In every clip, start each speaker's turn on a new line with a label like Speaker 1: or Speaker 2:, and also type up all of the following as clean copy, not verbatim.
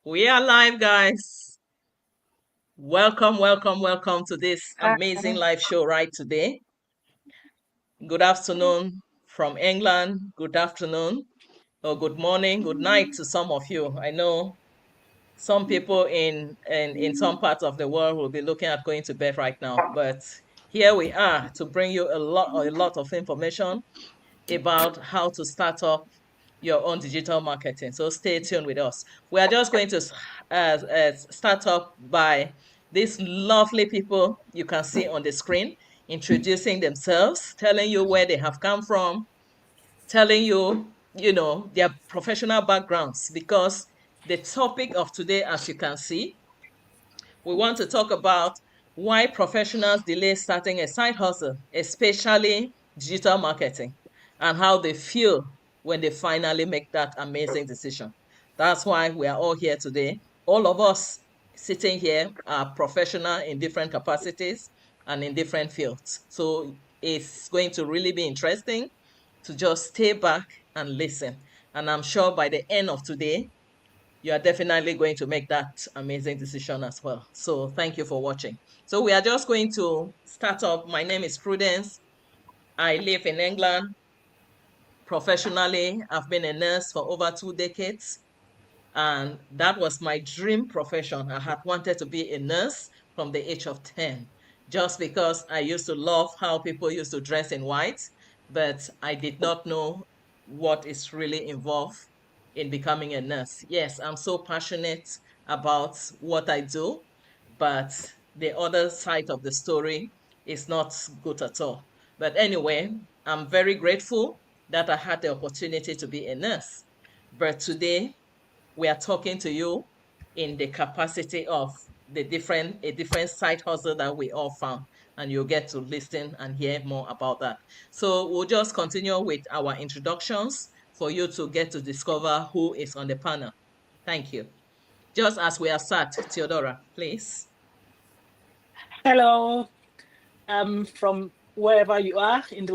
Speaker 1: We are live, guys. Welcome, welcome, welcome to this amazing live show right today. Good afternoon from England. Good afternoon, or good morning, good night to some of you. I know some people in some parts of the world will be looking at going to bed right now, but here we are to bring you a lot of information about how to start up your own digital marketing. So stay tuned with us. We are just going to start up by these lovely people you can see on the screen, introducing themselves, telling you where they have come from, telling you, their professional backgrounds. Because the topic of today, as you can see, we want to talk about why professionals delay starting a side hustle, especially digital marketing, and how they feel when they finally make that amazing decision. That's why we are all here today. All of us sitting here are professional in different capacities and in different fields. So it's going to really be interesting to just stay back and listen. And I'm sure by the end of today, you are definitely going to make that amazing decision as well. So thank you for watching. So we are just going to start off. My name is Prudence. I live in England professionally. I've been a nurse for over 2 decades. And that was my dream profession. I had wanted to be a nurse from the age of 10, just because I used to love how people used to dress in white, but I did not know what is really involved in becoming a nurse. Yes, I'm so passionate about what I do, but the other side of the story is not good at all. But anyway, I'm very grateful that I had the opportunity to be a nurse. But today, we are talking to you in the capacity of a different side hustle that we all found, and you'll get to listen and hear more about that. So we'll just continue with our introductions for you to get to discover who is on the panel. Thank you. Just as we are sat, Theodora, please.
Speaker 2: Hello, from wherever you are in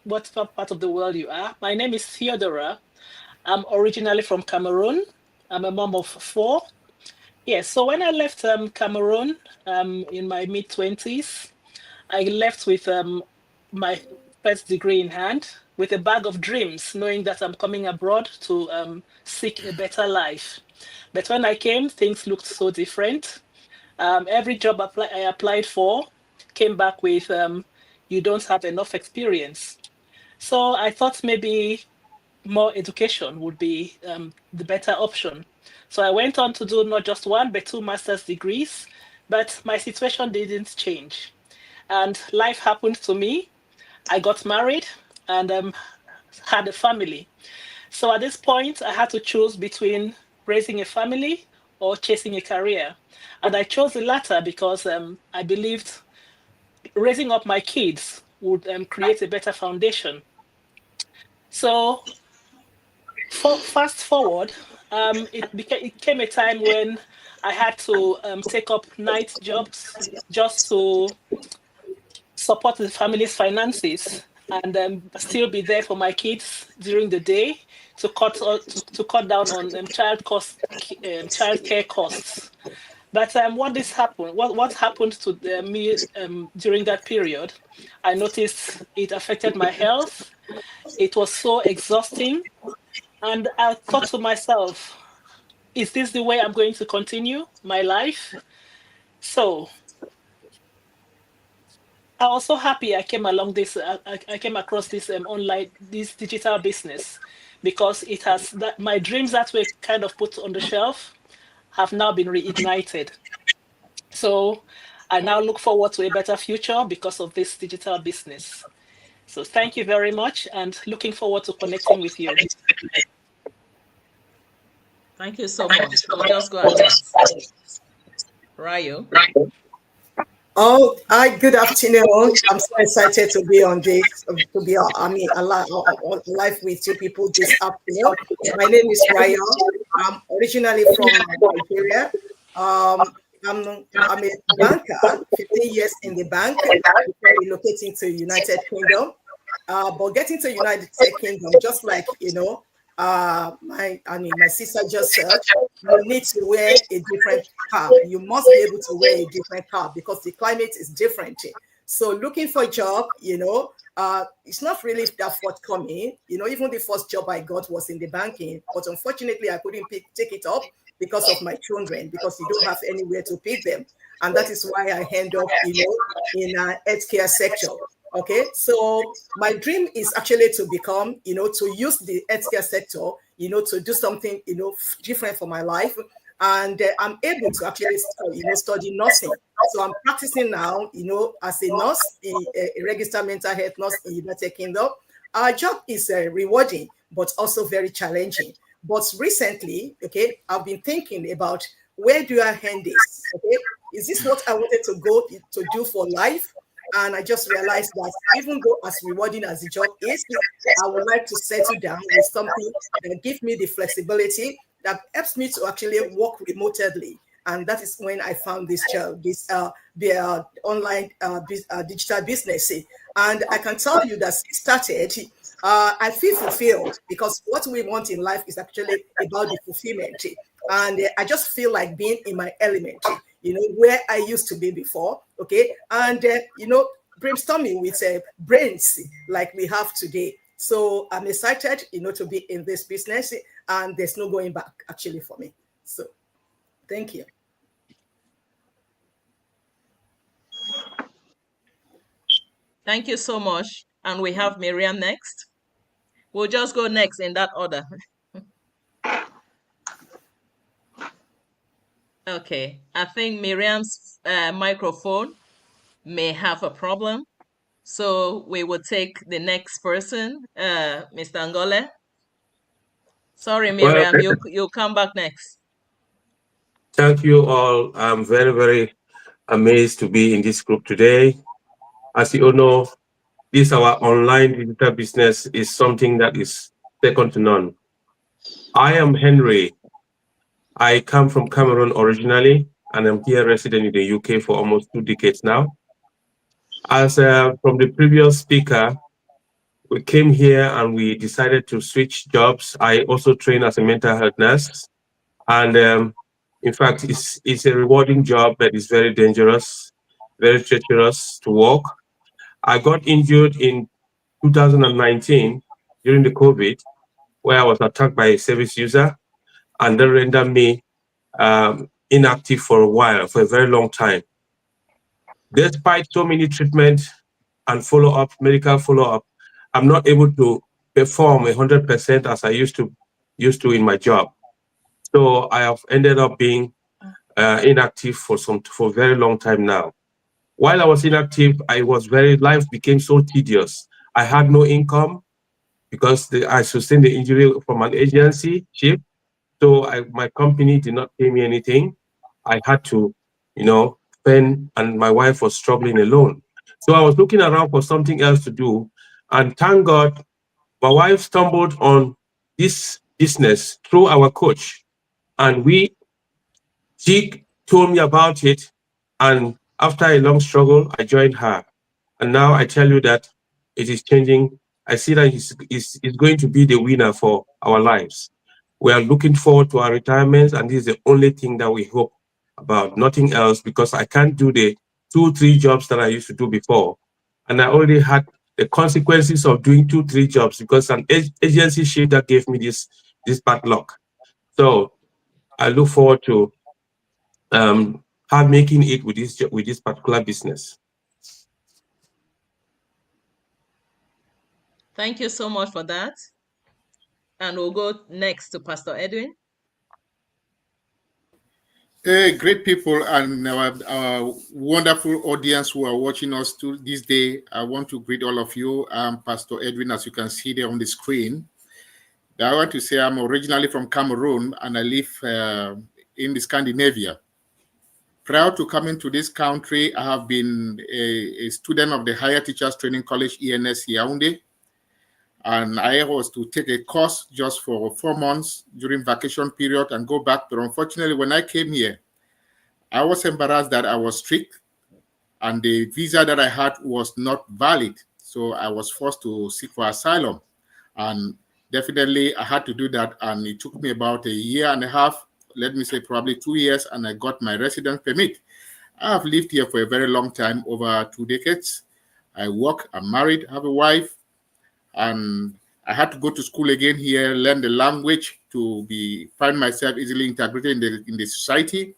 Speaker 2: whatever part of the world you are. My name is Theodora. I'm originally from Cameroon. I'm a mom of four. Yes, so when I left Cameroon in my mid-20s, I left with my first degree in hand, with a bag of dreams, knowing that I'm coming abroad to seek a better life. But when I came, things looked so different. Every job I applied for came back with you don't have enough experience. So I thought maybe more education would be the better option. So I went on to do not just one, but two master's degrees, but my situation didn't change. And life happened to me. I got married and had a family. So at this point, I had to choose between raising a family or chasing a career. And I chose the latter because I believed raising up my kids would create a better foundation. So fast forward, it came a time when I had to take up night jobs just to support the family's finances and still be there for my kids during the day to cut down on child care costs. But what happened to me during that period, I noticed it affected my health. It was so exhausting. And I thought to myself, is this the way I'm going to continue my life? So I was so happy I came along this. I came across this this digital business, because it has that my dreams that were kind of put on the shelf have now been reignited. So I now look forward to a better future because of this digital business. So thank you very much, and looking forward to connecting with you.
Speaker 1: Thank you so much. We'll just go ahead. Rayo.
Speaker 3: Oh, hi, good afternoon. I'm so excited to be on this, live with you people this afternoon. My name is Ryan. I'm originally from Nigeria. I'm a banker, 15 years in the bank before relocating to United Kingdom. But getting to United Kingdom, just like my sister just said, you need to wear a different cap. You must be able to wear a different cap because the climate is different. So looking for a job, it's not really that forthcoming. Even the first job I got was in the banking, but unfortunately I couldn't take it up because of my children, because you don't have anywhere to pick them. And that is why I end up, in a healthcare sector. Okay, so my dream is actually to become, to use the healthcare sector, to do something, different for my life. And I'm able to actually, study nursing. So I'm practicing now, as a nurse, a registered mental health nurse in United Kingdom. Our job is rewarding, but also very challenging. But recently, okay, I've been thinking about, where do I end this? Okay, is this what I wanted to go to do for life? And I just realized that even though as rewarding as the job is, I would like to settle down with something that gives me the flexibility that helps me to actually work remotely. And that is when I found this job, the online digital business. And I can tell you that it started, I feel fulfilled, because what we want in life is actually about the fulfillment. And I just feel like being in my element, where I used to be before, okay? And, brainstorming with brains like we have today. So I'm excited, to be in this business, and there's no going back actually for me. So thank you.
Speaker 1: Thank you so much. And we have Miriam next. We'll just go next in that order. Okay, I think Miriam's microphone may have a problem. So we will take the next person, Mr. Ngole. Sorry, Miriam, you'll come back next.
Speaker 4: Thank you all. I'm very, very amazed to be in this group today. As you all know, our online digital business is something that is second to none. I am Henry. I come from Cameroon originally, and I'm here resident in the UK for almost 2 decades now. As from the previous speaker, we came here and we decided to switch jobs. I also train as a mental health nurse. And in fact, it's a rewarding job, but it's very dangerous, very treacherous to work. I got injured in 2019 during the COVID, where I was attacked by a service user, and that rendered me inactive for a while, for a very long time. Despite so many treatments and follow-up, medical follow-up, I'm not able to perform 100% as I used to in my job. So I have ended up being inactive for a very long time now. While I was inactive, life became so tedious. I had no income because I sustained the injury from an agency ship. So my company did not pay me anything. I had to, spend, and my wife was struggling alone. So I was looking around for something else to do. And thank God, my wife stumbled on this business through our coach. And she told me about it. And after a long struggle, I joined her. And now I tell you that it is changing. I see that it's going to be the winner for our lives. We are looking forward to our retirements, and this is the only thing that we hope about, nothing else, because I can't do the 2-3 jobs that I used to do before. And I already had the consequences of doing 2-3 jobs because an agency shift that gave me this bad luck. So I look forward to making it with this particular business.
Speaker 1: Thank you so much for that. And we'll go next to Pastor Edwin.
Speaker 5: Hey, great people and our wonderful audience who are watching us this day. I want to greet all of you. I'm Pastor Edwin, as you can see there on the screen. I want to say I'm originally from Cameroon and I live in the Scandinavia. Prior to coming to this country, I have been a student of the Higher Teachers Training College, ENS Yaoundé. And I was to take a course just for 4 months during vacation period and go back. But unfortunately, when I came here, I was embarrassed that I was strict and the visa that I had was not valid. So I was forced to seek for asylum. And definitely I had to do that. And it took me about a year and a half, let me say probably 2 years, and I got my residence permit. I have lived here for a very long time, over 2 decades. I work, I'm married, have a wife, and I had to go to school again here, learn the language to find myself easily integrated in the society.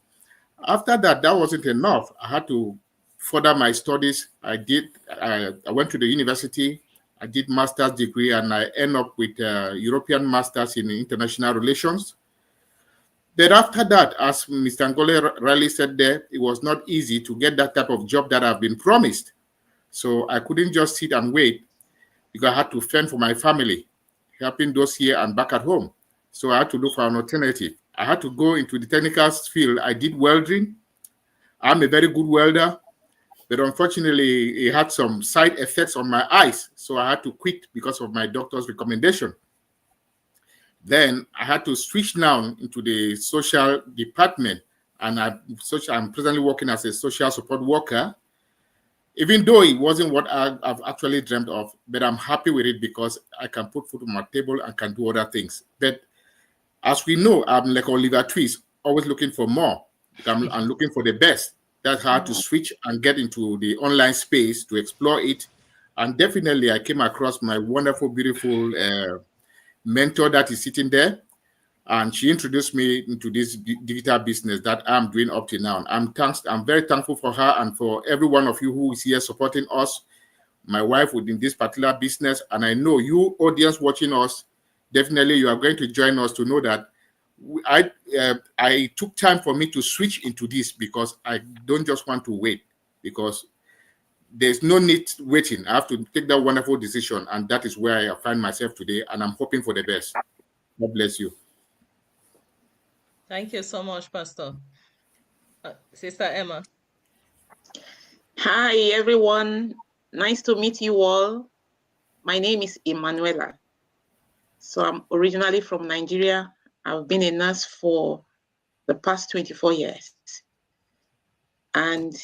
Speaker 5: After that, that wasn't enough. I had to further my studies. I went to the university. I did master's degree, and I end up with European Masters in International Relations. Then after that, as Mr. Ngole Riley said there, it was not easy to get that type of job that I've been promised. So I couldn't just sit and wait, because I had to fend for my family, helping those here and back at home. So I had to look for an alternative. I had to go into the technical field. I did welding. I'm a very good welder, but unfortunately, it had some side effects on my eyes. So I had to quit because of my doctor's recommendation. Then I had to switch now into the social department, and I'm presently working as a social support worker, even though it wasn't what I've actually dreamt of, but I'm happy with it because I can put food on my table and can do other things. But as we know, I'm like Oliver Twist, always looking for more. I'm looking for the best. That's how to switch and get into the online space to explore it. And definitely I came across my wonderful, beautiful mentor that is sitting there. And she introduced me into this digital business that I'm doing up to now. I'm very thankful for her and for every one of you who is here supporting us, my wife within this particular business. And I know you audience watching us, definitely you are going to join us to know that I took time for me to switch into this, because I don't just want to wait, because there's no need waiting. I have to take that wonderful decision, and that is where I find myself today, and I'm hoping for the best. God bless you.
Speaker 1: Thank you so much, Pastor. Sister Emma.
Speaker 6: Hi, everyone. Nice to meet you all. My name is Emanuela. So I'm originally from Nigeria. I've been a nurse for the past 24 years. And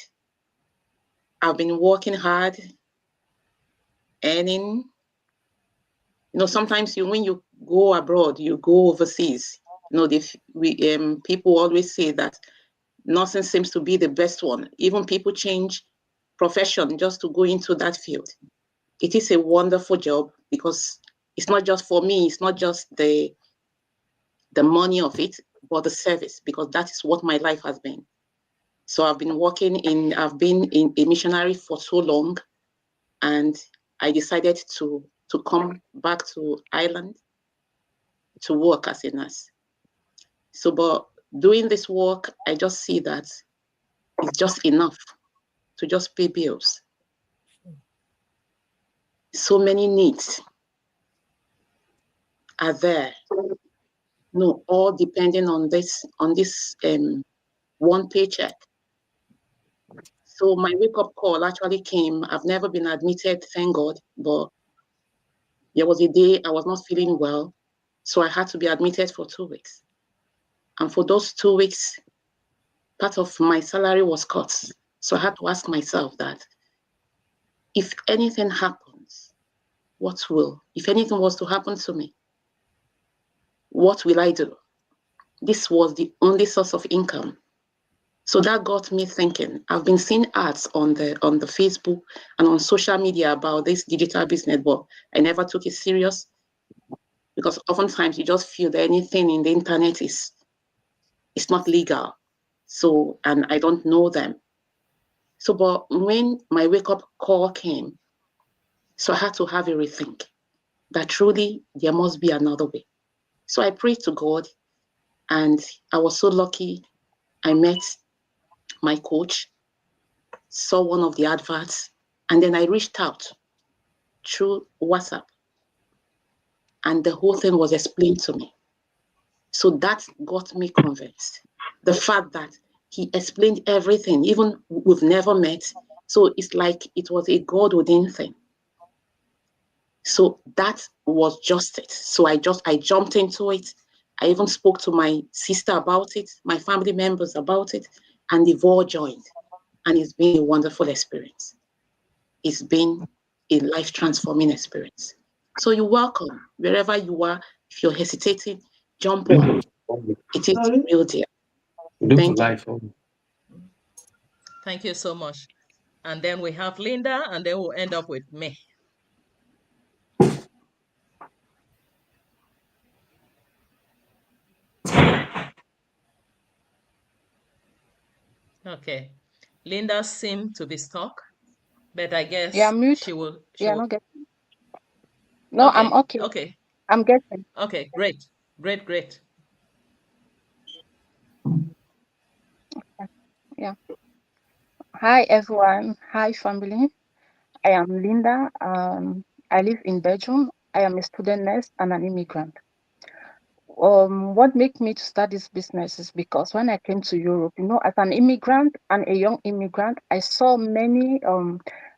Speaker 6: I've been working hard, earning. Sometimes when you go abroad, you go overseas. People always say that nursing seems to be the best one. Even people change profession just to go into that field. It is a wonderful job, because it's not just for me, it's not just the money of it, but the service, because that is what my life has been. So I've been in a missionary for so long, and I decided to come back to Ireland to work as a nurse. So, but doing this work, I just see that it's just enough to just pay bills. So many needs are there. All depending on this one paycheck. So my wake-up call actually came. I've never been admitted, thank God, but there was a day I was not feeling well, so I had to be admitted for 2 weeks. And for those 2 weeks, part of my salary was cut. So I had to ask myself that if anything happens, if anything was to happen to me, what will I do? This was the only source of income. So that got me thinking. I've been seeing ads on the Facebook and on social media about this digital business, but I never took it serious, because oftentimes you just feel that anything in the internet is not legal. So, and I don't know them. So, but when my wake-up call came, so I had to have a rethink that truly there must be another way. So I prayed to God, and I was so lucky. I met my coach, saw one of the adverts, and then I reached out through WhatsApp, and the whole thing was explained to me. So that got me convinced. The fact that he explained everything, even we've never met. So it's like it was a God-ordained thing. So that was just it. So I jumped into it. I even spoke to my sister about it, my family members about it, and they've all joined. And it's been a wonderful experience. It's been a life transforming experience. So you're welcome wherever you are. If you're hesitating, jump on. It is the real deal. Thank you.
Speaker 1: Thank you so much. And then we have Linda, and then we'll end up with me. Okay. Linda seemed to be stuck, but I guess she will.
Speaker 7: No, okay. I'm okay.
Speaker 1: Okay.
Speaker 7: I'm getting.
Speaker 1: Okay, great. Great.
Speaker 7: Yeah. Hi, everyone. Hi, family. I am Linda. I live in Belgium. I am a student nurse and an immigrant. What made me to start this business is because when I came to Europe, as an immigrant and a young immigrant, I saw many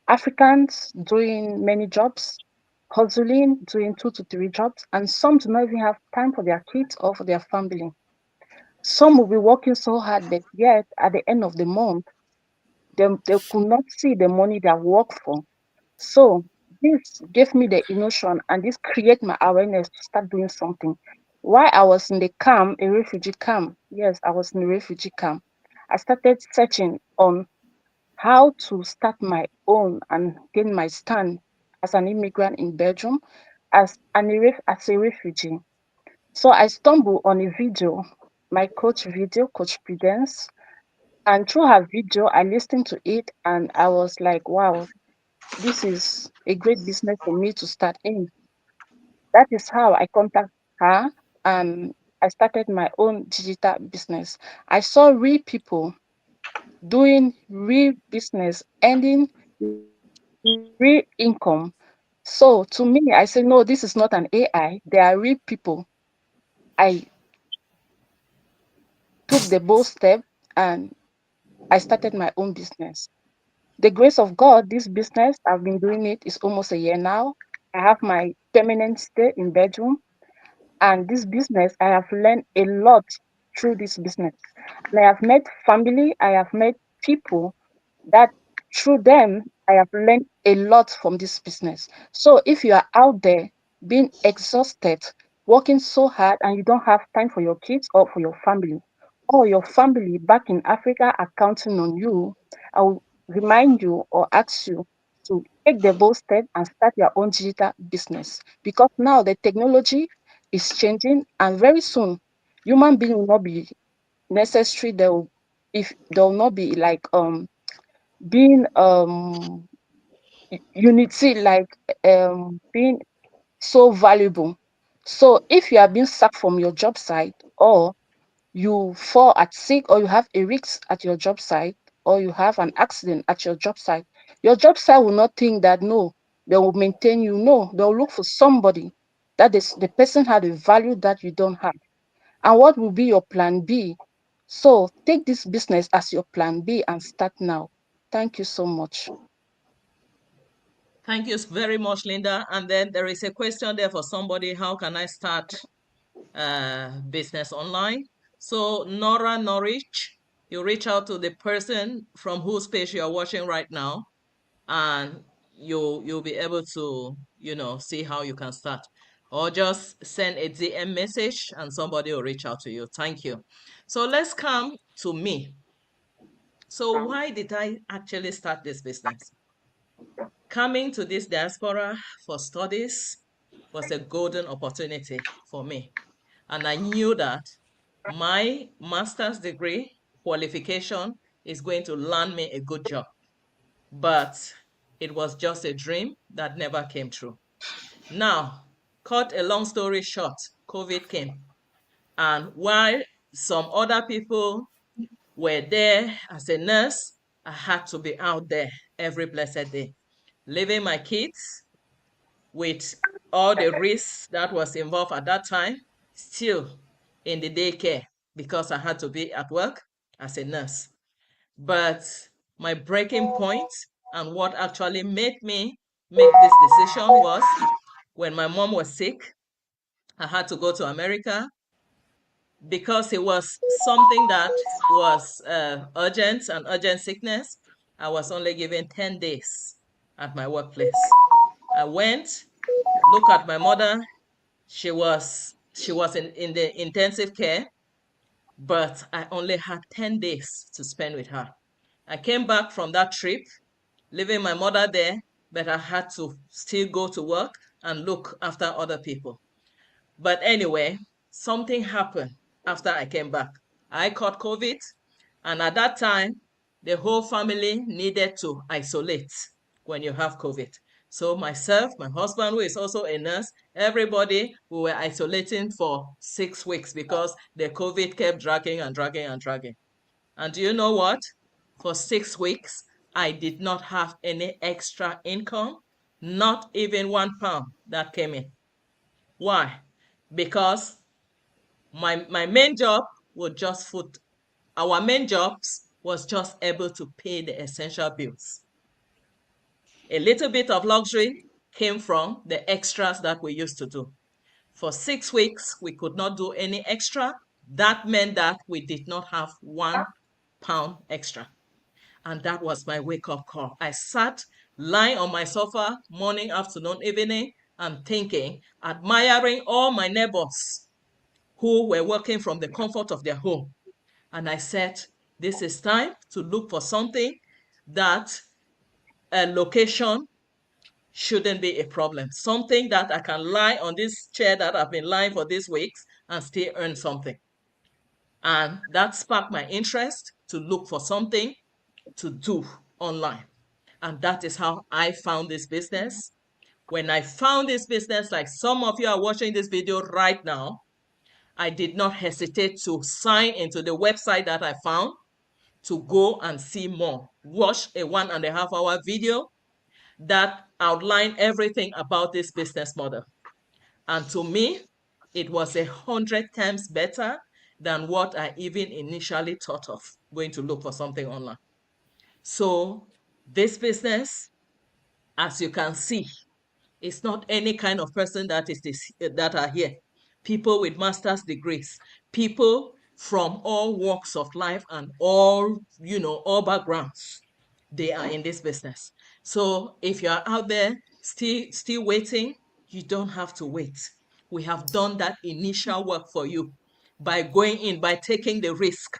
Speaker 7: Africans doing many jobs, hustling, doing 2 to 3 jobs, and some do not even have time for their kids or for their family. Some will be working so hard, but yet at the end of the month, they could not see the money they work for. So this gave me the emotion and this create my awareness to start doing something. While I was in the camp, a refugee camp, yes, I was in a refugee camp, I started searching on how to start my own and gain my stand as an immigrant in Belgium, as a refugee. So I stumbled on a video, my coach video, Coach Prudence, and through her video, I listened to it and I was like, wow, this is a great business for me to start in. That is how I contacted her and I started my own digital business. I saw real people doing real business, earning real income. So to me, I said, no, this is not an AI. They are real people. I took the bold step and I started my own business. The grace of God, this business, I've been doing it is almost a year now. I have my permanent stay in Belgium. And this business, I have learned a lot through this business. And I have met family, I have met people that through them, I have learned a lot from this business. So if you are out there being exhausted, working so hard, and you don't have time for your kids or for your family, or your family back in Africa are counting on you, I will remind you or ask you to take the bold step and start your own digital business. Because now the technology is changing, and very soon, human being will not be necessary. There will not be like being unity, like being so valuable. So if you are being sacked from your job site, or you fall at sick, or you have a risk at your job site, or you have an accident at your job site will not think that no, they will maintain you. No, they'll look for somebody that is the person had a value that you don't have. And what will be your plan B? So take this business as your plan B and start now. Thank you so much.
Speaker 1: Thank you very much, Linda. And then there is a question there for somebody. How can I start business online? So Nora Norwich, you reach out to the person from whose page you are watching right now, and you'll be able to, see how you can start. Or just send a DM message and somebody will reach out to you. Thank you. So let's come to me. So why did I actually start this business? Coming to this diaspora for studies was a golden opportunity for me. And I knew that my master's degree qualification is going to land me a good job. But it was just a dream that never came true. Now, cut a long story short, COVID came. And while some other people were there as a nurse, I had to be out there every blessed day, leaving my kids with all the risks that was involved at that time, still in the daycare because I had to be at work as a nurse. But my breaking point and what actually made me make this decision was when my mom was sick. I had to go to America because it was something that was urgent, an urgent sickness. I was only given 10 days at my workplace. I went, look at my mother. She was in the intensive care, but I only had 10 days to spend with her. I came back from that trip, leaving my mother there, but I had to still go to work and look after other people. But anyway, something happened after I came back. I caught COVID, and at that time, the whole family needed to isolate when you have COVID. So myself, my husband, who is also a nurse, everybody, we were isolating for 6 weeks because the COVID kept dragging and dragging and dragging. And do you know what? For 6 weeks, I did not have any extra income, not even £1 that came in. Why? Because my main job was just food. Our main jobs was just able to pay the essential bills. A little bit of luxury came from the extras that we used to do. For 6 weeks, we could not do any extra. That meant that we did not have £1 extra. And that was my wake-up call. I sat lying on my sofa morning, afternoon, evening, and thinking, admiring all my neighbors who were working from the comfort of their home. And I said, this is time to look for something that a location shouldn't be a problem. Something that I can lie on this chair that I've been lying for these weeks and still earn something. And that sparked my interest to look for something to do online. And that is how I found this business. When I found this business, like some of you are watching this video right now, I did not hesitate to sign into the website that I found to go and see more. Watch a 1.5 hour video that outlined everything about this business model. And to me, it was 100 times better than what I even initially thought of going to look for something online. So this business, as you can see, it's not any kind of person that are here. People with master's degrees, people from all walks of life and all backgrounds, they are in this business. So if you are out there still waiting, you don't have to wait. We have done that initial work for you by going in, by taking the risk.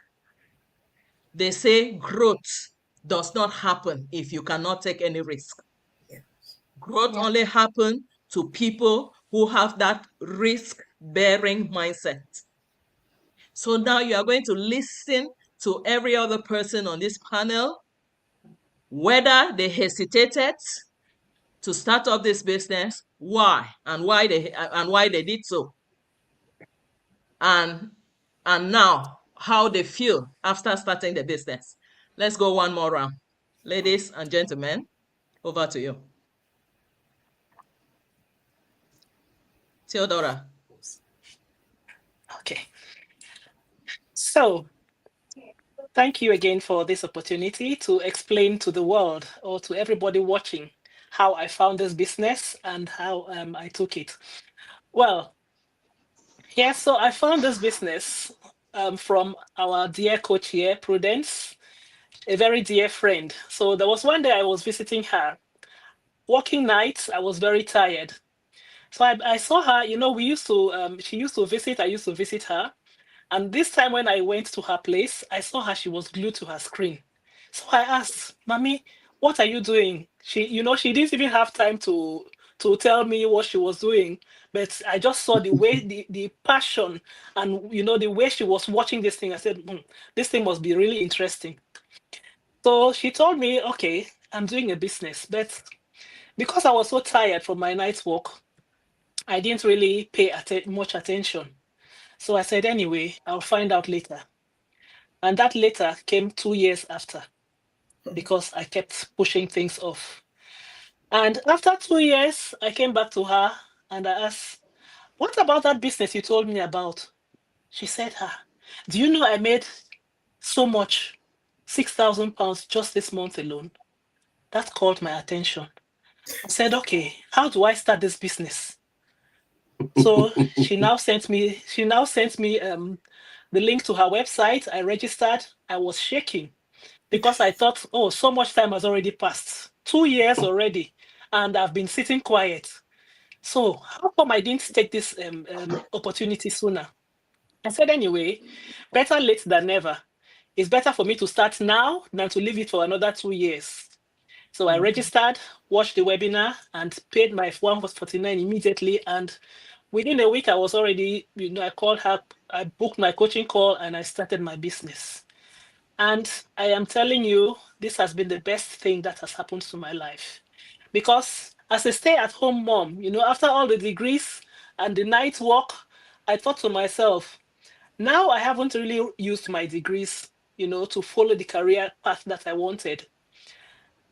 Speaker 1: They say growth does not happen if you cannot take any risk. Growth only happens to people who have that risk-bearing mindset. So now you are going to listen to every other person on this panel, whether they hesitated to start up this business, why they did so, and now how they feel after starting the business. Let's go one more round. Ladies and gentlemen, over to you. Theodora.
Speaker 2: Okay. So, thank you again for this opportunity to explain to the world or to everybody watching how I found this business and how I took it. Well, yeah, so I found this business from our dear coach here, Prudence, a very dear friend. So there was one day I was visiting her. Working nights, I was very tired. So I saw her, we used to, she used to visit, I used to visit her. And this time when I went to her place, I saw her, she was glued to her screen. So I asked, Mommy, what are you doing? She didn't even have time to tell me what she was doing. But I just saw the way, the passion and, the way she was watching this thing. I said, this thing must be really interesting. So she told me, okay, I'm doing a business. But because I was so tired from my night's work, I didn't really pay much attention. So I said, anyway, I'll find out later. And that later came 2 years after, because I kept pushing things off. And after 2 years, I came back to her and I asked, what about that business you told me about? She said, do you know I made so much, £6,000 just this month alone? That caught my attention. I said, okay, how do I start this business? So she now sent me the link to her website. I registered. I was shaking because I thought, oh, so much time has already passed. 2 years already. and I've been sitting quiet. So how come I didn't take this opportunity sooner? I said, anyway, better late than never. It's better for me to start now than to leave it for another 2 years. So I registered, watched the webinar, and paid my 149 immediately. And within a week, I was already, I called her, I booked my coaching call, and I started my business. And I am telling you, this has been the best thing that has happened to my life. Because as a stay-at-home mom, after all the degrees and the night work, I thought to myself, now I haven't really used my degrees, to follow the career path that I wanted.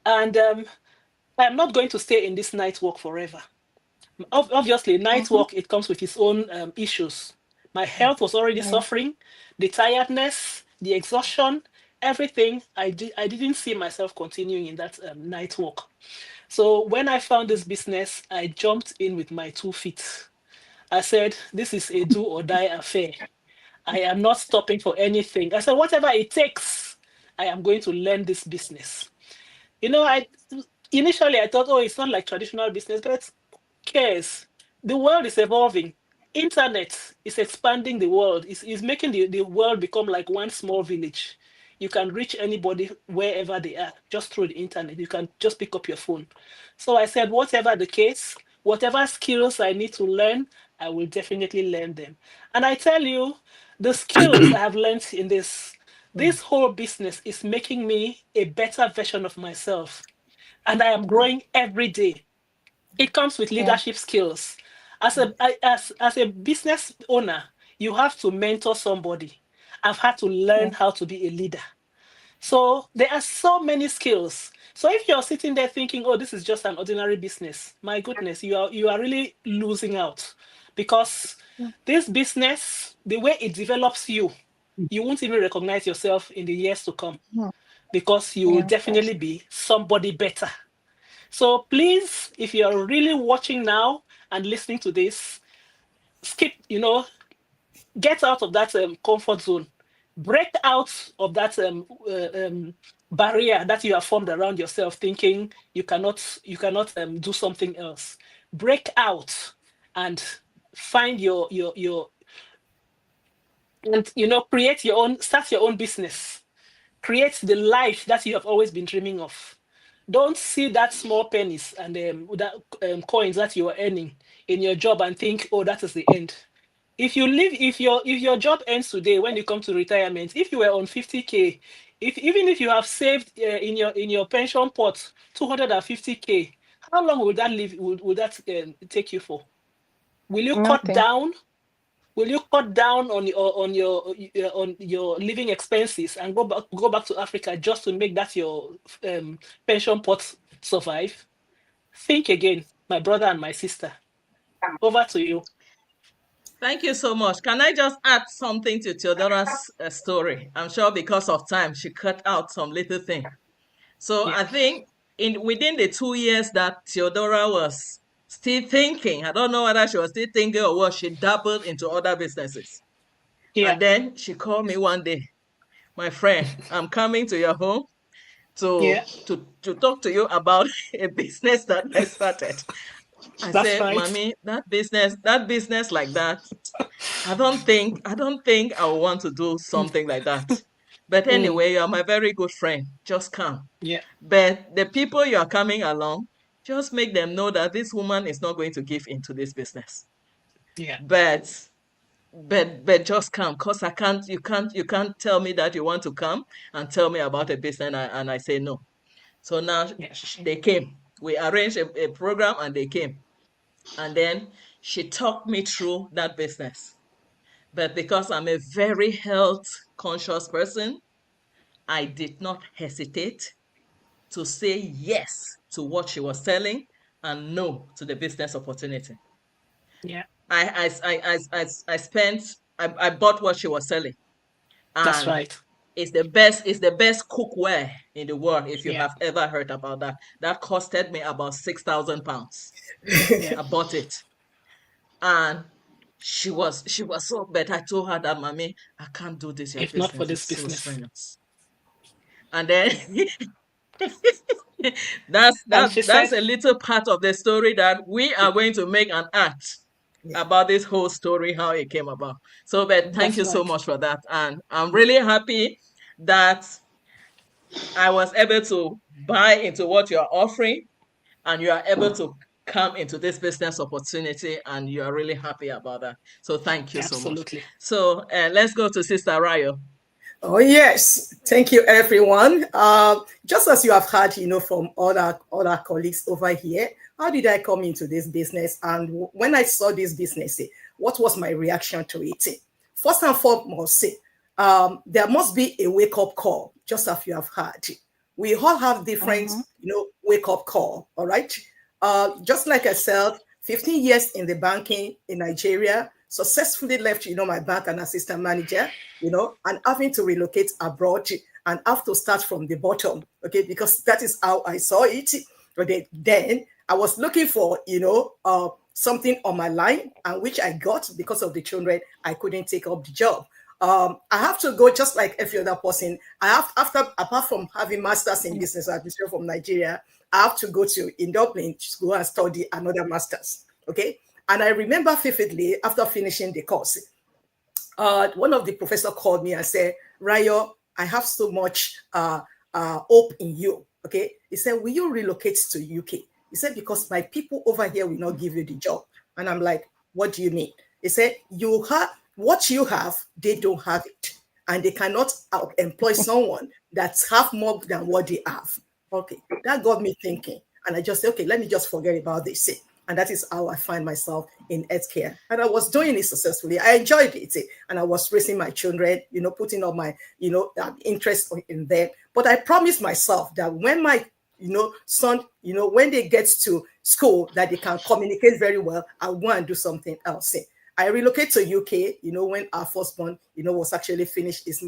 Speaker 2: And I'm not going to stay in this night work forever. Obviously, night work, it comes with its own issues. My health was already suffering, the tiredness, the exhaustion, everything. I didn't see myself continuing in that night work. So when I found this business, I jumped in with my 2 feet. I said, this is a do or die affair. I am not stopping for anything. I said, whatever it takes, I am going to learn this business. Initially I thought, it's not like traditional business, but who cares? The world is evolving. Internet is expanding the world. It's making the world become like one small village. You can reach anybody wherever they are just through the internet. You can just pick up your phone. So I said, whatever the case, whatever skills I need to learn, I will definitely learn them. And I tell you, the skills I have learned in this whole business is making me a better version of myself. And I am growing every day. It comes with leadership skills. As a business owner, you have to mentor somebody. I've had to learn how to be a leader. So there are so many skills. So if you're sitting there thinking, this is just an ordinary business, my goodness, you are really losing out. Because this business, the way it develops you won't even recognize yourself in the years to come. Because you will definitely be somebody better. So please, if you're really watching now and listening to this, skip, get out of that comfort zone. Break out of that barrier that you have formed around yourself, thinking you cannot do something else. Break out and find start your own business. Create the life that you have always been dreaming of. Don't see that small pennies and that coins that you are earning in your job and think, that is the end. If your job ends today, when you come to retirement, if you were on 50K, even if you have saved in your pension pot 250K, how long will that take you for? Will you cut down? Will you cut down on your living expenses and go back to Africa just to make that your pension pot survive? Think again, my brother and my sister. Over to you.
Speaker 1: Thank you so much. Can I just add something to Theodora's story? I'm sure because of time, she cut out some little thing. So I think within the 2 years that Theodora was still thinking, I don't know whether she was still thinking or what, she dabbled into other businesses.
Speaker 2: Yeah.
Speaker 1: And then she called me one day, my friend, I'm coming to your home to talk to you about a business that I started. I said,
Speaker 2: right.
Speaker 1: Mommy, that business like that, I don't think I will want to do something like that. But anyway, you are my very good friend. Just come.
Speaker 2: Yeah.
Speaker 1: But the people you are coming along, just make them know that this woman is not going to give into this business.
Speaker 2: Yeah.
Speaker 1: But just come, because you can't tell me that you want to come and tell me about a business and I say no. So now they came. We arranged a program and they came. And then she talked me through that business. But because I'm a very health conscious person, I did not hesitate to say yes to what she was selling and no to the business opportunity.
Speaker 2: Yeah.
Speaker 1: I bought what she was selling. And
Speaker 2: that's right.
Speaker 1: It's the best cookware in the world, if you have ever heard about that. That costed me about £6,000. I bought it. And she was so bad. I told her that, Mommy, I can't do this.
Speaker 2: If not for this business.
Speaker 1: So and then
Speaker 2: she
Speaker 1: That's
Speaker 2: said,
Speaker 1: a little part of the story that we are going to make an act about this whole story, how it came about. So, but thank
Speaker 2: that's
Speaker 1: you so
Speaker 2: right.
Speaker 1: much for that. And I'm really happy that I was able to buy into what you're offering and you are able to come into this business opportunity and you are really happy about that. So thank you so much.
Speaker 2: Absolutely.
Speaker 1: So let's go to Sister Rayo.
Speaker 3: Oh, yes. Thank you, everyone. Just as you have heard, from other colleagues over here, how did I come into this business? And when I saw this business, what was my reaction to it? First and foremost, there must be a wake-up call, just as you have heard. We all have different, wake-up call, all right? Just like I said, 15 years in the banking in Nigeria, successfully left, my bank and assistant manager, and having to relocate abroad and have to start from the bottom, okay, because that is how I saw it. Okay, then I was looking for, something on my line, and which I got because of the children. I couldn't take up the job. I have to go just like every other person. Apart from having masters in business administration from Nigeria, I have to go in Dublin to go and study another master's. Okay. And I remember vividly after finishing the course, one of the professors called me and said, Rayo, I have so much hope in you. Okay. He said, will you relocate to UK? He said, because my people over here will not give you the job. And I'm like, what do you mean? He said, you have what you have, they don't have it. And they cannot employ someone that's have more than what they have. Okay. That got me thinking. And I just said, okay, let me just forget about this. And that is how I find myself in healthcare. And I was doing it successfully. I enjoyed it. And I was raising my children, putting all my, interest in them. But I promised myself that when my, son, when they get to school, that they can communicate very well, I'll go and do something else. I relocated to UK, when our firstborn, was actually finished his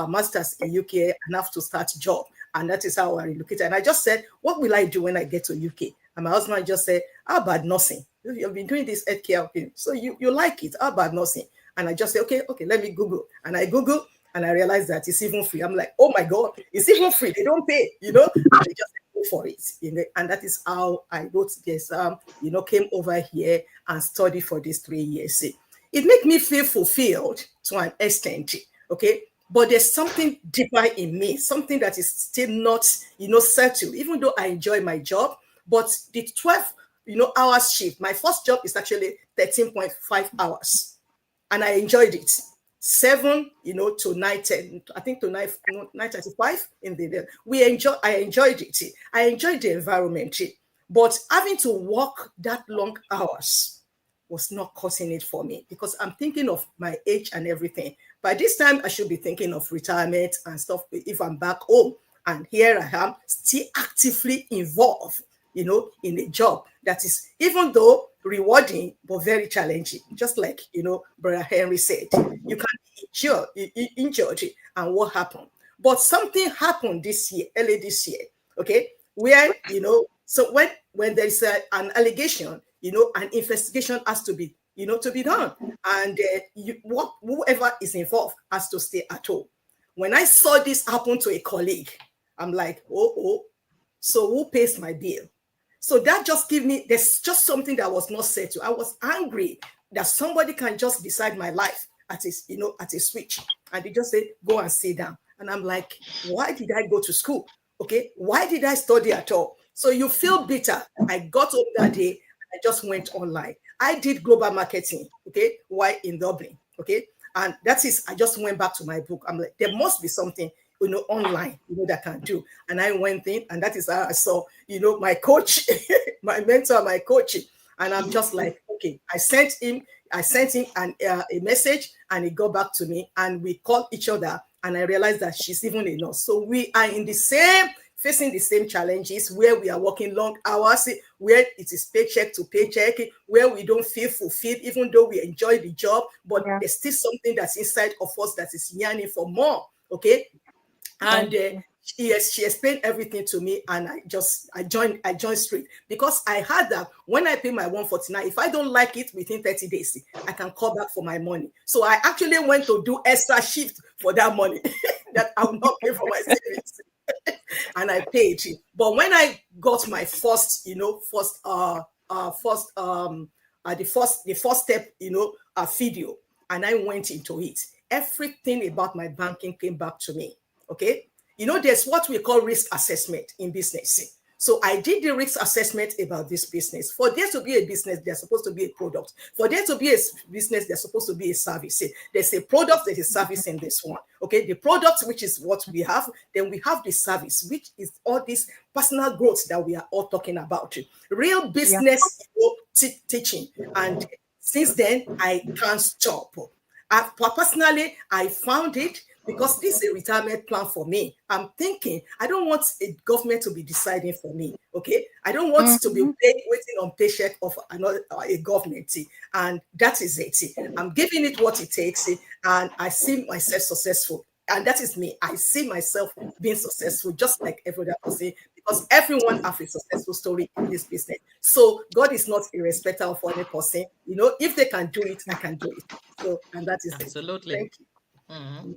Speaker 3: master's in UK and have to start a job. And that is how I relocated. And I just said, what will I do when I get to UK? And my husband just said, how about nursing? You've been doing this healthcare, so you like it. How about nursing? And I just said, okay, let me Google. And I Google and I realized that it's even free. I'm like, oh my God, it's even free. They don't pay, And I just go for it. And that is how I wrote this, came over here and studied for these 3 years. It made me feel fulfilled to an extent, okay? But there's something deeper in me, something that is still not, settled, even though I enjoy my job. But the 12, hours shift, my first job is actually 13.5 hours. And I enjoyed it. 7, to 9:10, I think to 9:35 in the day. I enjoyed it. I enjoyed the environment. But having to work that long hours was not cutting it for me because I'm thinking of my age and everything. By this time, I should be thinking of retirement and stuff if I'm back home. And here I am still actively involved, in a job that is, even though rewarding, but very challenging. Just like, Brother Henry said, you can be injured. And what happened? But something happened early this year, okay? Where, so when there is an allegation, an investigation has to be, to be done. And whoever is involved has to stay at home. When I saw this happen to a colleague, I'm like, so who pays my bill? So that just gave me, there's just something that was not settled. I was angry that somebody can just decide my life at a switch. And they just say, go and sit down. And I'm like, why did I go to school? Okay, why did I study at all? So you feel bitter. I got home that day. I just went online. I did global marketing, okay, while in Dublin, okay? And that is, I just went back to my book. I'm like, there must be something, online, that can do. And I went in, and that is how I saw, my coach, my mentor, my coach. And I'm just like, okay, I sent him a message, and he got back to me, and we called each other, and I realized that she's even a nurse. So we are facing the same challenges, where we are working long hours, where it is paycheck to paycheck, where we don't feel fulfilled, even though we enjoy the job, but there's still something that's inside of us that is yearning for more, okay? And she explained everything to me, and I joined straight, because I had that when I pay my 149, if I don't like it within 30 days, I can call back for my money. So I actually went to do extra shift for that money that I will not pay for my savings. and I paid. But when I got my first, the first step, video, and I went into it, everything about my banking came back to me. Okay. There's what we call risk assessment in business. So I did the risk assessment about this business. For there to be a business, there's supposed to be a product. For there to be a business, there's supposed to be a service. There's a product, there's a service in this one. Okay, the product, which is what we have, then we have the service, which is all this personal growth that we are all talking about. Real business teaching. And since then, I can't stop. Personally, I found it because this is a retirement plan for me. I'm thinking, I don't want a government to be deciding for me, okay? I don't want to be waiting on paycheck of a government, and that is it. I'm giving it what it takes, and I see myself successful. And that is me. I see myself being successful, just like everyone else, because everyone has a successful story in this business. So God is not a respecter of any person. If they can do it, I can do it. So, and that is
Speaker 1: absolutely.
Speaker 3: It. Thank you.
Speaker 1: Mm-hmm.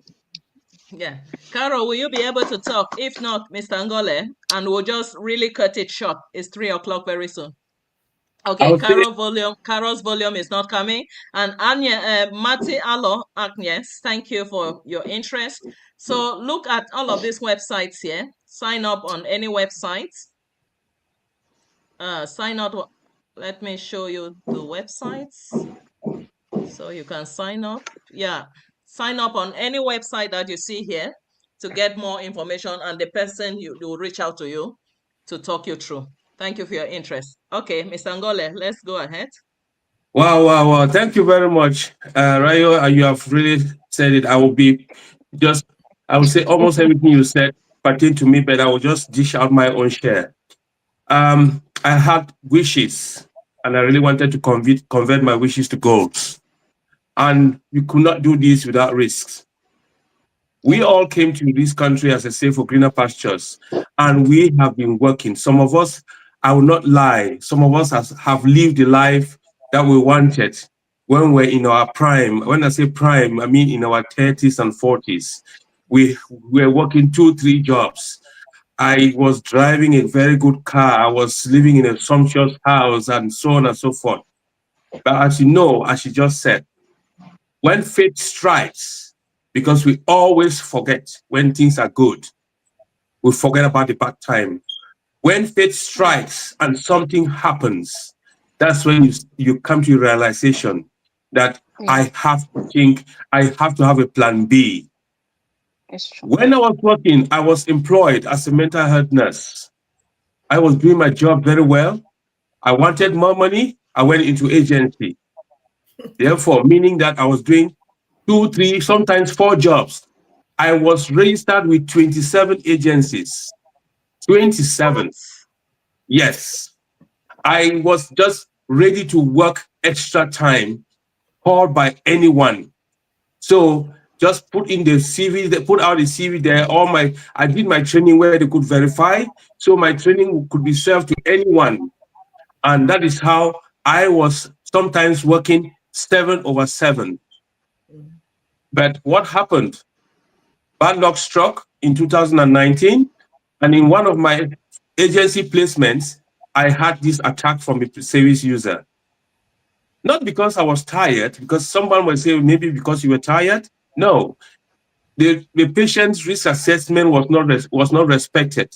Speaker 1: Yeah. Carol, will you be able to talk? If not, Mr. Ngole, and we'll just really cut it short. It's 3 o'clock very soon. Okay, Carol's volume is not coming. And Mati Alo, Agnes, thank you for your interest. So look at all of these websites here. Sign up on any websites. Sign up. Let me show you the websites so you can sign up. Yeah, sign up on any website that you see here to get more information, and the person will reach out to you to talk you through. Thank you for your interest. Okay, Mr. Ngole, let's go ahead.
Speaker 4: Wow. Thank you very much. Rayo, you have really said it. I will say almost everything you said pertained to me, but I will just dish out my own share. I had wishes, and I really wanted to convert my wishes to goals. And we could not do this without risks. We all came to this country, as I say, for greener pastures, and we have been working. Some of us, I will not lie, some of us have lived the life that we wanted when we're in our prime. When I say prime, I mean in our 30s and 40s. We were working 2-3 jobs. I was driving a very good car. I was living in a sumptuous house and so on and so forth. But as you know, as you just said, when fate strikes, because we always forget when things are good, we forget about the bad time. When fate strikes and something happens, that's when you come to a realization that I have to have a plan B. When I was working, I was employed as a mental health nurse. I was doing my job very well. I wanted more money. I went into agency. Therefore, meaning that I was doing 2, 3, sometimes 4 jobs. I was registered with 27 agencies. 27. Yes. I was just ready to work extra time, called by anyone. So just put in the CV, they put out the CV there. I did my training where they could verify. So my training could be served to anyone. And that is how I was sometimes working 7/7. But what happened? Bad luck struck in 2019. And in one of my agency placements, I had this attack from a service user. Not because I was tired, because someone will say maybe because you were tired. No, the patient's risk assessment was not respected.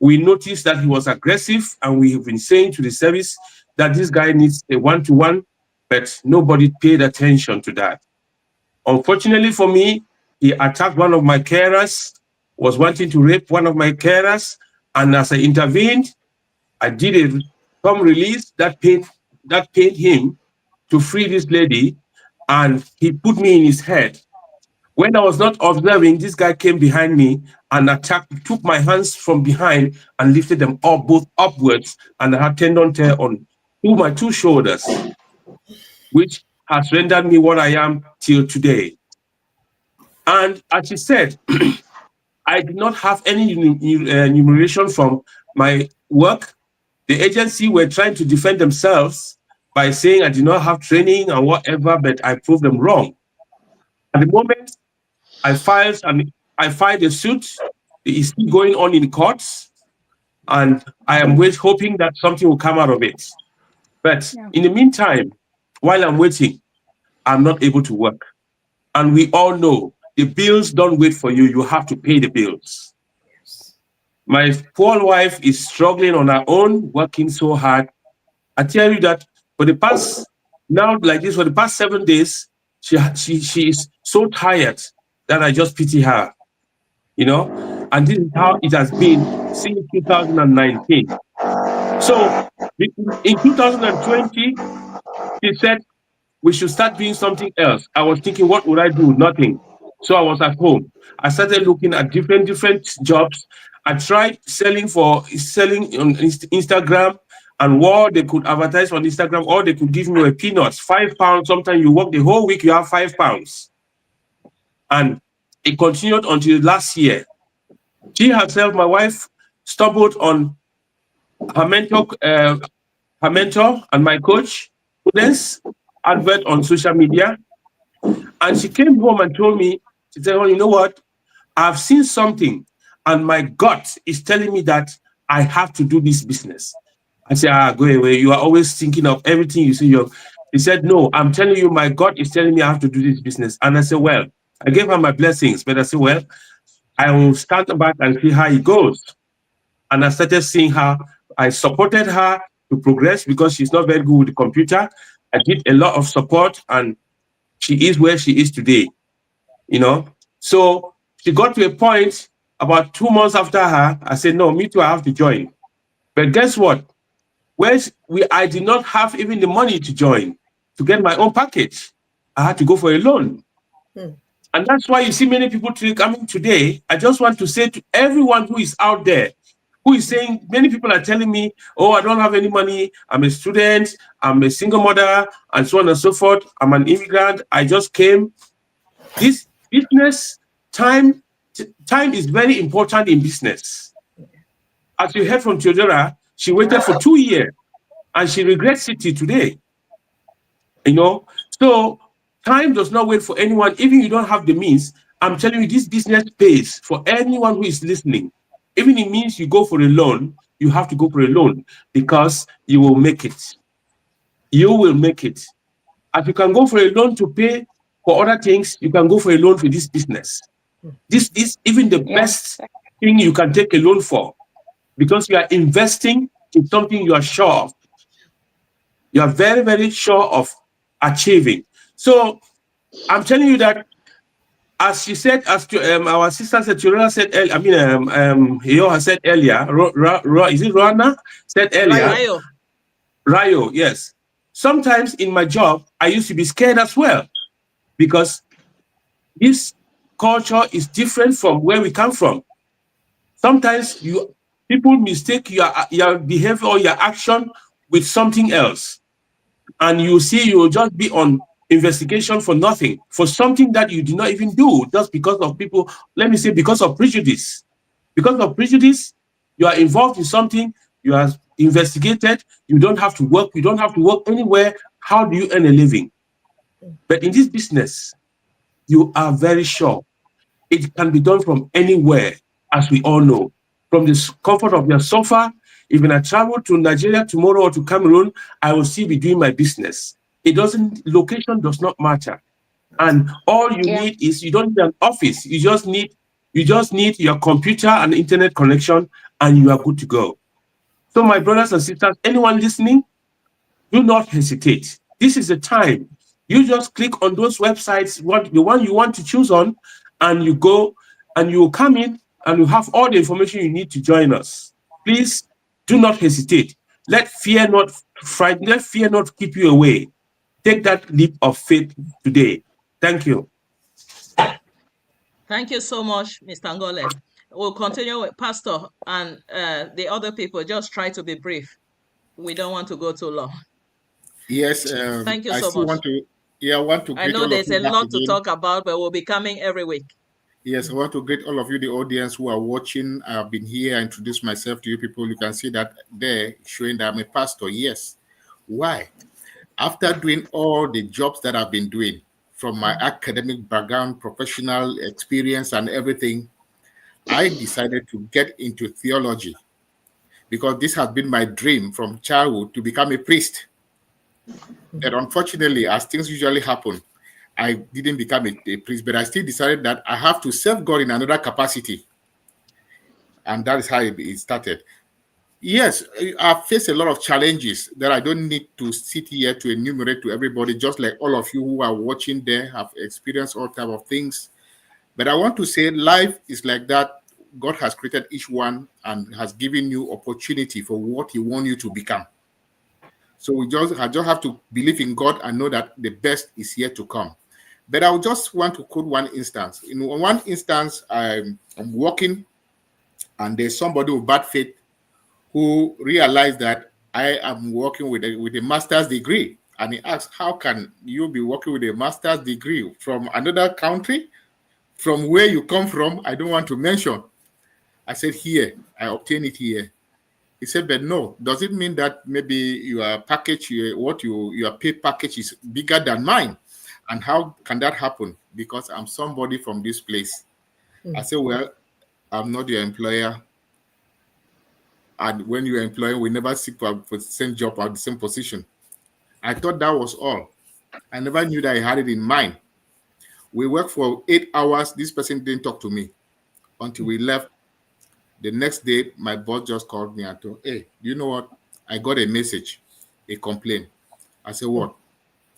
Speaker 4: We noticed that he was aggressive, and we have been saying to the service that this guy needs a one-to-one, but nobody paid attention to that. Unfortunately for me, he attacked one of my carers, was wanting to rape one of my carers, and as I intervened, I did a some release that paid him to free this lady, and he put me in his head. When I was not observing, this guy came behind me and took my hands from behind and lifted them up, both upwards, and I had tendon tear on my 2 shoulders, which has rendered me what I am till today. And as she said, I did not have any remuneration from my work. The agency were trying to defend themselves by saying I did not have training and whatever, but I proved them wrong. At the moment, I filed a suit. The is still going on in courts, and I am hoping that something will come out of it. But in the meantime, while I'm waiting, I'm not able to work. And we all know the bills don't wait for you. You have to pay the bills. My poor wife is struggling on her own, working so hard. I tell you that for the past, now like this, for the past 7 days, she is so tired that I just pity her, you know? And this is how it has been since 2019. So in 2020, she said, we should start doing something else. I was thinking, what would I do? Nothing. So I was at home. I started looking at different jobs. I tried selling on Instagram, and what they could advertise on Instagram, or they could give me a peanuts, £5. Sometimes you work the whole week, you have £5. And it continued until last year. She herself, my wife, stumbled on her mentor and my coach, Prudence, advert on social media. And she came home and told me, she said, oh, you know what? I've seen something, and my gut is telling me that I have to do this business. I said, go away. You are always thinking of everything you see. He said, no, I'm telling you, my gut is telling me I have to do this business. And I said, well, I gave her my blessings, but I said, well, I will stand back and see how it goes. And I started seeing her. I supported her to progress because she's not very good with the computer. I did a lot of support, and she is where she is today, you know. So she got to a point about 2 months after her. I said, no, me too, I have to join. But guess what? I did not have even the money to join, to get my own package. I had to go for a loan. And that's why you see many people coming today. I just want to say to everyone who is out there, who is saying, many people are telling me, oh, I don't have any money. I'm a student. I'm a single mother, and so on and so forth. I'm an immigrant. I just came. This business, time is very important in business. As you heard from Theodora, she waited for 2 years, and she regrets it today. You know, so time does not wait for anyone. Even if you don't have the means, I'm telling you, this business pays for anyone who is listening. Even if it means you go for a loan, you have to go for a loan, because you will make it. You will make it. If you can go for a loan to pay for other things, you can go for a loan for this business. This is even the best thing you can take a loan for, because you are investing in something you are sure of. You are very, very sure of achieving. So I'm telling you that, as she said, as to, our sister said, Chirona said, Yoha said earlier, is it Rana? Said earlier. Rayo, yes. Sometimes in my job, I used to be scared as well, because this culture is different from where we come from. Sometimes people mistake your behavior or your action with something else. And you see, you will just be on investigation for nothing, for something that you did not even do, just because of people, let me say, because of prejudice. Because of prejudice, you are involved in something, you are investigated, you don't have to work, you don't have to work anywhere. How do you earn a living? But in this business, you are very sure it can be done from anywhere, as we all know. From the comfort of your sofa, even I travel to Nigeria tomorrow or to Cameroon, I will still be doing my business. Location does not matter. And all you need is, you don't need an office. You just need your computer and internet connection, and you are good to go. So my brothers and sisters, anyone listening, do not hesitate. This is the time. You just click on those websites, the one you want to choose on, and you go, and you will come in, and you have all the information you need to join us. Please do not hesitate. Let fear not frighten, let fear not keep you away. Take that leap of faith today. Thank you.
Speaker 1: Thank you so much, Mr. Ngole. We'll continue with Pastor and the other people. Just try to be brief. We don't want to go too long.
Speaker 5: Yes.
Speaker 1: Thank you so much.
Speaker 5: I want to.
Speaker 1: I know there's a lot to talk about, but we'll be coming every week.
Speaker 5: Yes, I want to greet all of you, the audience who are watching. I've been here, I introduce myself to you people. You can see that there, showing that I'm a pastor. Yes. Why? After doing all the jobs that I've been doing, from my academic background, professional experience, and everything, I decided to get into theology because this has been my dream from childhood to become a priest. But unfortunately, as things usually happen, I didn't become a priest, but I still decided that I have to serve God in another capacity. And that is how it started. Yes, I've faced a lot of challenges that I don't need to sit here to enumerate to everybody, just like all of you who are watching there have experienced all type of things. But I want to say life is like that. God has created each one and has given you opportunity for what he wants you to become. So I just have to believe in God and know that the best is yet to come. But I just want to quote one instance. In one instance, I'm working and there's somebody with bad faith who realized that I am working with a master's degree. And he asked, how can you be working with a master's degree from another country? From where you come from, I don't want to mention. I said, here, I obtained it here. He said, but no, does it mean that maybe your package, your pay package is bigger than mine? And how can that happen? Because I'm somebody from this place. I said, well, I'm not your employer. And when you're employing, we never seek for the same job or the same position. I thought that was all. I never knew that I had it in mind. We worked for 8 hours. This person didn't talk to me until we left. The next day, my boss just called me and told, hey, you know what? I got a message, a complaint. I said, what?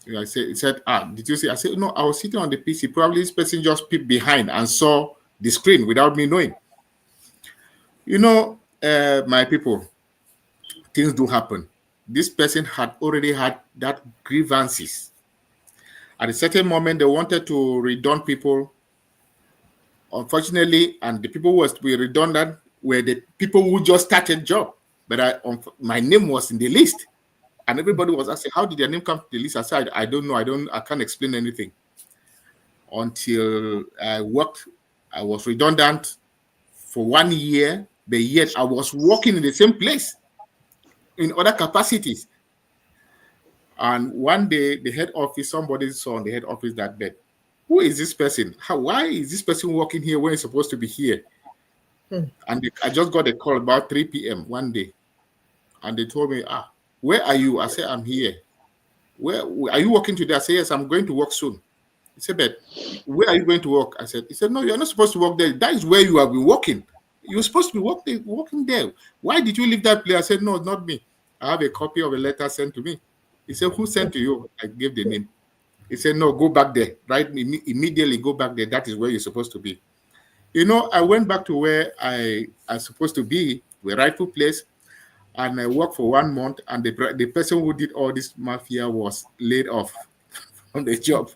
Speaker 5: He said, did you see? I said, no, I was sitting on the PC. Probably this person just peeped behind and saw the screen without me knowing. You know, my people, things do happen. This person had already had that grievances. At a certain moment, they wanted to redundant people. Unfortunately, and the people who was to be redundant were the people who just started job. But my name was in the list. And everybody was asking, how did your name come to the list? I said, I don't know. I can't explain anything. Until I was redundant for 1 year, but yet I was working in the same place in other capacities. And one day, the head office, somebody saw in the head office that bed. Who is this person? Why is this person working here when he's supposed to be here? And I just got a call about 3 p.m. one day. And they told me, where are you? I said, I'm here. Where are you working today? I said, yes, I'm going to work soon. He said, but where are you going to work? He said, no, you're not supposed to work there. That is where you have been working. You're supposed to be working there. Why did you leave that place? I said, no, not me. I have a copy of a letter sent to me. He said, who sent to you? I gave the name. He said, no, go back there. Right? Immediately go back there. That is where you're supposed to be. You know, I went back to where I was supposed to be, the rightful place, and I worked for 1 month, and the person who did all this mafia was laid off from the job.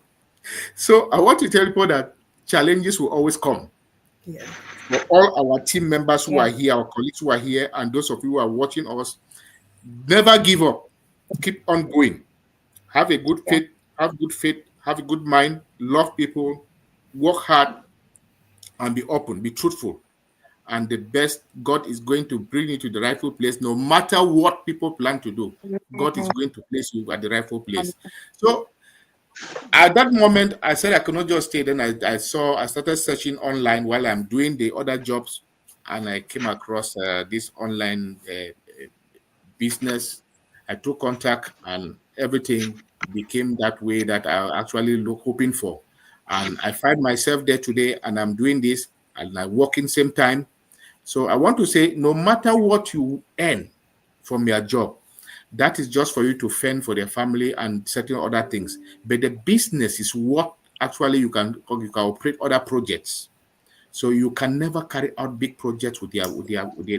Speaker 5: So I want to tell people that challenges will always come.
Speaker 3: Yeah.
Speaker 5: For all our team members who are here, our colleagues who are here, and those of you who are watching us, never give up. Keep on going. Have a good faith, have a good mind, love people, work hard, and be open, be truthful. And the best, God is going to bring you to the rightful place. No matter what people plan to do, God is going to place you at the rightful place. So at that moment, I said I could not just stay. Then I started searching online while I'm doing the other jobs, and I came across this online business. I took contact, and everything became that way that I actually hoping for. And I find myself there today, and I'm doing this, and I work in same time. So I want to say, no matter what you earn from your job, that is just for you to fend for their family and certain other things. But the business is what actually you can operate other projects. So you can never carry out big projects with your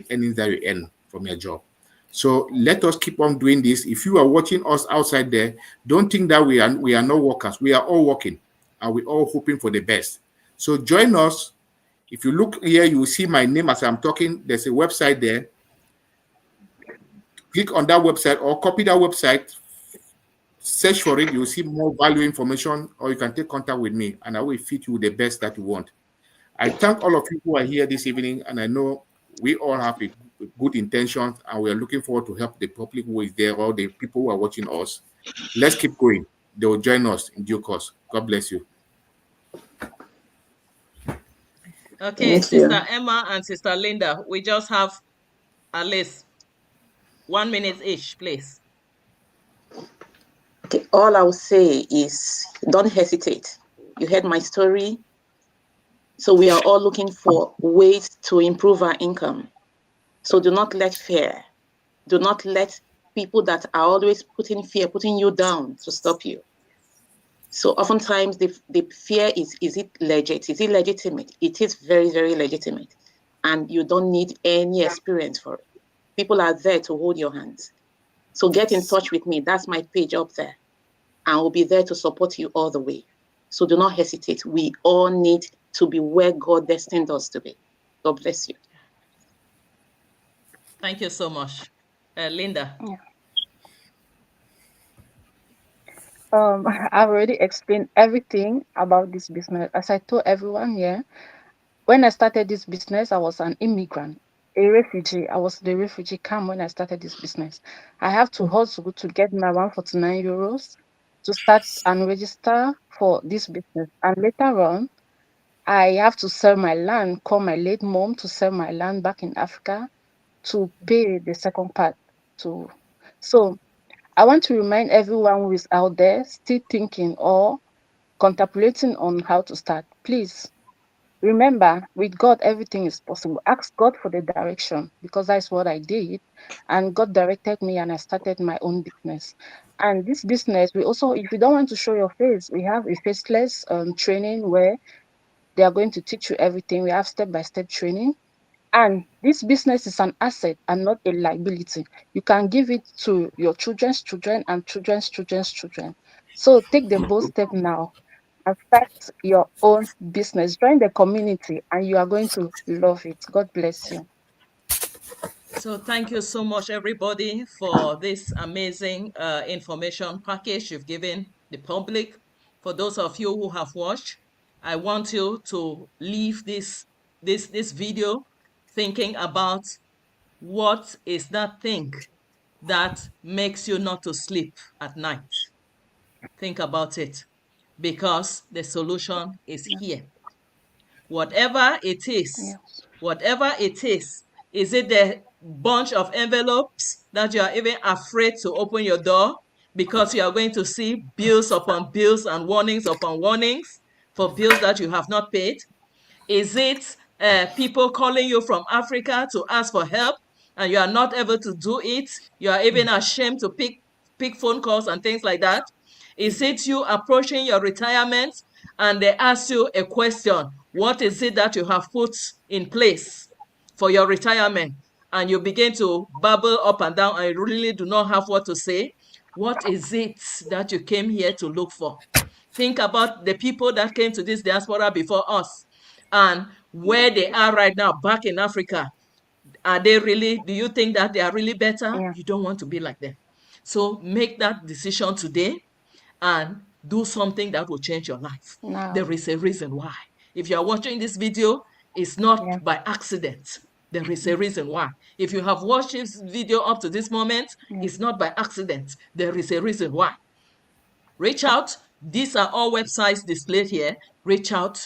Speaker 5: earnings that you earn from your job. So let us keep on doing this. If you are watching us outside there, don't think that we are not workers. We are all working, and we're all hoping for the best. So join us. If you look here, you will see my name as I'm talking. There's a website there. Click on that website or copy that website. Search for it. You'll see more value information, or you can take contact with me, and I will fit you the best that you want. I thank all of you who are here this evening, and I know we all have a good intentions, and we are looking forward to help the public who is there, or the people who are watching us. Let's keep going. They will join us in due course. God bless you.
Speaker 1: Okay,
Speaker 6: Thank
Speaker 1: Sister
Speaker 6: you.
Speaker 1: Emma and Sister Linda, we just have at least 1 minute each, please.
Speaker 6: Okay, all I will say is don't hesitate. You heard my story. So we are all looking for ways to improve our income. So do not let fear, do not let people that are always putting fear, putting you down to stop you. So oftentimes the fear is it legit? Is it legitimate? It is very, very legitimate. And you don't need any experience for it. People are there to hold your hands. So get in touch with me. That's my page up there. And we'll be there to support you all the way. So do not hesitate. We all need to be where God destined us to be. God bless you.
Speaker 1: Thank you so much. Linda.
Speaker 7: Yeah. I've already explained everything about this business. As I told everyone here, when I started this business, I was an immigrant, a refugee. I was the refugee camp when I started this business. I have to hustle to get my 149 euros to start and register for this business. And later on, I have to sell my land, call my late mom to sell my land back in Africa to pay the second part. So I want to remind everyone who is out there still thinking or contemplating on how to start. Please remember, with God, everything is possible. Ask God for the direction because that's what I did. And God directed me and I started my own business. And this business, we also, if you don't want to show your face, we have a faceless training where they are going to teach you everything. We have step-by-step training. And this business is an asset and not a liability. You can give it to your children's children and children's children's children. So take the bold step now and start your own business. Join the community and you are going to love it. God bless you.
Speaker 1: So thank you so much, everybody, for this amazing information package you've given the public. For those of you who have watched, I want you to leave this video thinking about what is that thing that makes you not to sleep at night. Think about it, because the solution is here. Whatever it is, is it the bunch of envelopes that you are even afraid to open your door because you are going to see bills upon bills and warnings upon warnings for bills that you have not paid? Is it people calling you from Africa to ask for help and you are not able to do it? You are even ashamed to pick phone calls and things like that? Is it you approaching your retirement and they ask you a question? What is it that you have put in place for your retirement? And you begin to babble up and down and you really do not have what to say. What is it that you came here to look for? Think about the people that came to this diaspora before us and where they are right now back in Africa. Are they really, do you think that they are really better?
Speaker 7: Yeah.
Speaker 1: You don't want to be like them. So make that decision today and do something that will change your life.
Speaker 7: Now.
Speaker 1: There is a reason why. If you are watching this video, it's not
Speaker 7: Yeah.
Speaker 1: by accident. There is a reason why. If you have watched this video up to this moment, it's not by accident. There is a reason why. Reach out. These are all websites displayed here. Reach out,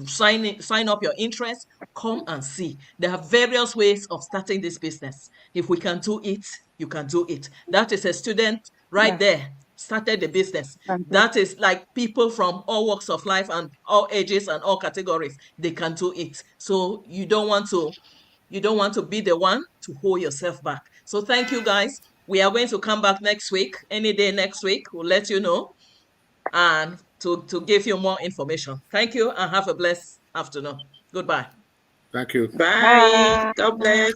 Speaker 1: sign up your interest, come and see. There are various ways of starting this business. If we can do it, you can do it. That is a student right there, started the business. That is like people from all walks of life and all ages and all categories. They can do it. So you don't want to be the one to hold yourself back. So thank you, guys. We are going to come back next week, any day next week. We'll let you know and to give you more information. Thank you and have a blessed afternoon. Goodbye.
Speaker 5: Thank you.
Speaker 6: Bye. God bless.